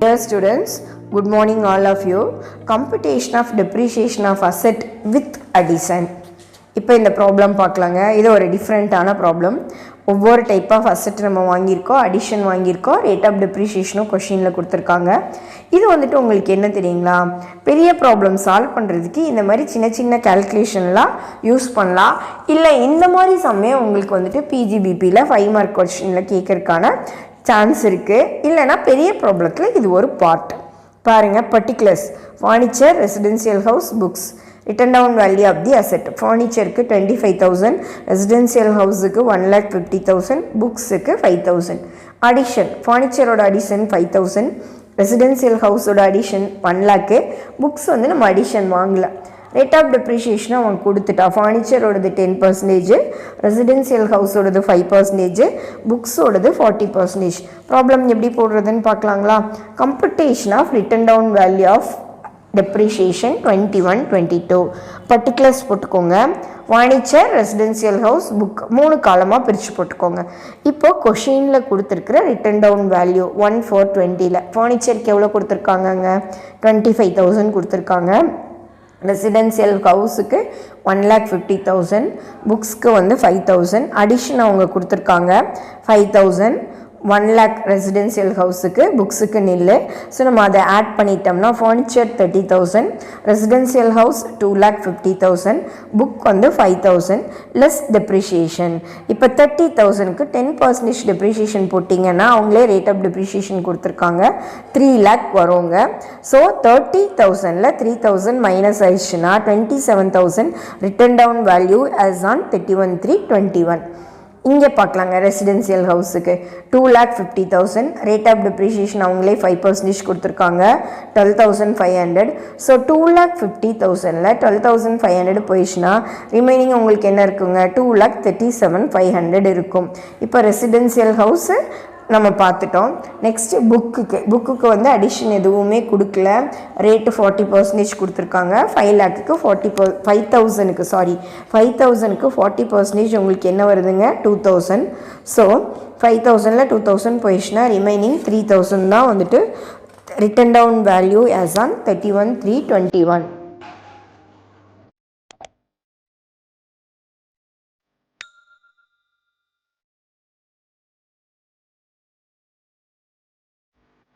Dear students, good morning all of you. Computation of depreciation of asset with addition. இப்போ இந்த problem பார்க்கலாங்க. இது ஒரு டிஃப்ரெண்ட்டான ப்ராப்ளம். ஒவ்வொரு டைப் ஆஃப் அசெட் நம்ம வாங்கியிருக்கோம், அடிஷன் வாங்கியிருக்கோம், ரேட் ஆஃப் டெப்ரிஷியேஷனும் கொஷினில் கொடுத்துருக்காங்க. இது வந்துட்டு உங்களுக்கு என்ன தெரியுங்களா, பெரிய ப்ராப்ளம் சால்வ் பண்ணுறதுக்கு இந்த மாதிரி சின்ன சின்ன கேல்குலேஷன்லாம் யூஸ் பண்ணலாம். இல்லை இந்த மாதிரி சமயம் உங்களுக்கு வந்துட்டு பிஜிபிபியில் 5 மார்க் கொஷினில் கேட்கறதுக்கான சான்ஸ் இருக்குது. இல்லைனா பெரிய ப்ராப்ளத்தில் இது ஒரு பார்ட். பாருங்கள், particulars furniture, residential house, books. Written down value of the asset. ஃபர்னிச்சருக்கு 25,000, ரெசிடென்சியல் ஹவுஸுக்கு 1,50,000, புக்ஸுக்கு 5,000. அடிஷன், ஃபர்னிச்சரோட அடிஷன் 5,000, ரெசிடென்சியல் ஹவுஸோட அடிஷன் 1 lakh. புக்ஸ் வந்து நம்ம அடிஷன் வாங்கலை. ரேட் ஆஃப் டெப்ரிஷியேஷனை அவங்க கொடுத்துட்டா. ஃபர்னிச்சரோடது 10%, ரெசிடென்சியல் ஹவுஸோடது 5%, புக்ஸோடது 40%. ப்ராப்ளம் எப்படி போடுறதுன்னு பார்க்கலாங்களா. Computation of written down value of depreciation 21, 22. Particulars போட்டுக்கோங்க. ஃபர்னிச்சர், ரெசிடென்சியல் ஹவுஸ், புக் 3 காலமாக பிரித்து போட்டுக்கோங்க. இப்போது கொஷினில் கொடுத்துருக்குற ரிட்டன் டவுன் வேல்யூ 1,420. ஃபர்னிச்சருக்கு எவ்வளோ கொடுத்துருக்காங்கங்க, 25,000 கொடுத்துருக்காங்க. ரெசிடென்சியல் ஹவுஸுக்கு 1,50,000, புக்ஸ்க்கு வந்து 5,000. அடிஷன் அவங்க கொடுத்துருக்காங்க 5,000. 1 lakh ரெசிடென்சியல் ஹவுஸுக்கு, புக்ஸுக்கு நில்லு. ஸோ நம்ம அதை ஆட் பண்ணிட்டோம்னா ஃபர்னிச்சர் 30,000, ரெசிடென்சியல் ஹவுஸ் 2,50,000, புக் வந்து 5,000 லெஸ் டெப்ரிஷியேஷன். இப்போ 30,000க்கு 10% டெப்ரிஷியேஷன் போட்டிங்கன்னா அவங்களே ரேட் ஆஃப் டெப்ரிஷியேஷன் கொடுத்துருக்காங்க 3 lakh வருங்க. ஸோ 30,000ல் 3,000 மைனஸ் ஆயிடுச்சுன்னா 27,000 written down value as on 31/3/21. இங்கே பார்க்கலாங்க. ரெசிடென்சியல் ஹவுஸுக்கு 2,50,000, ரேட் ஆஃப் டெப்ரிஷியேஷன் அவங்களே 5% கொடுத்துருக்காங்க 12,500. ஸோ 2,50,000ல் 12,500 போயிடுச்சுன்னா ரிமைனிங் உங்களுக்கு என்ன இருக்குங்க, 2,37,500 இருக்கும். இப்போ ரெசிடென்சியல் ஹவுஸு நம்ம பார்த்துட்டோம். நெக்ஸ்ட்டு புக்குக்கு வந்து அடிஷன் எதுவுமே கொடுக்கல. ரேட்டு 40% கொடுத்துருக்காங்க. 5 lakhக்கு 5,000க்கு 40% உங்களுக்கு என்ன வருதுங்க, 2,000. ஸோ 5,000ல் 2,000 போயிடுச்சுன்னா ரிமைனிங் 3,000 தான் வந்துட்டு written down value as on 31/3/21.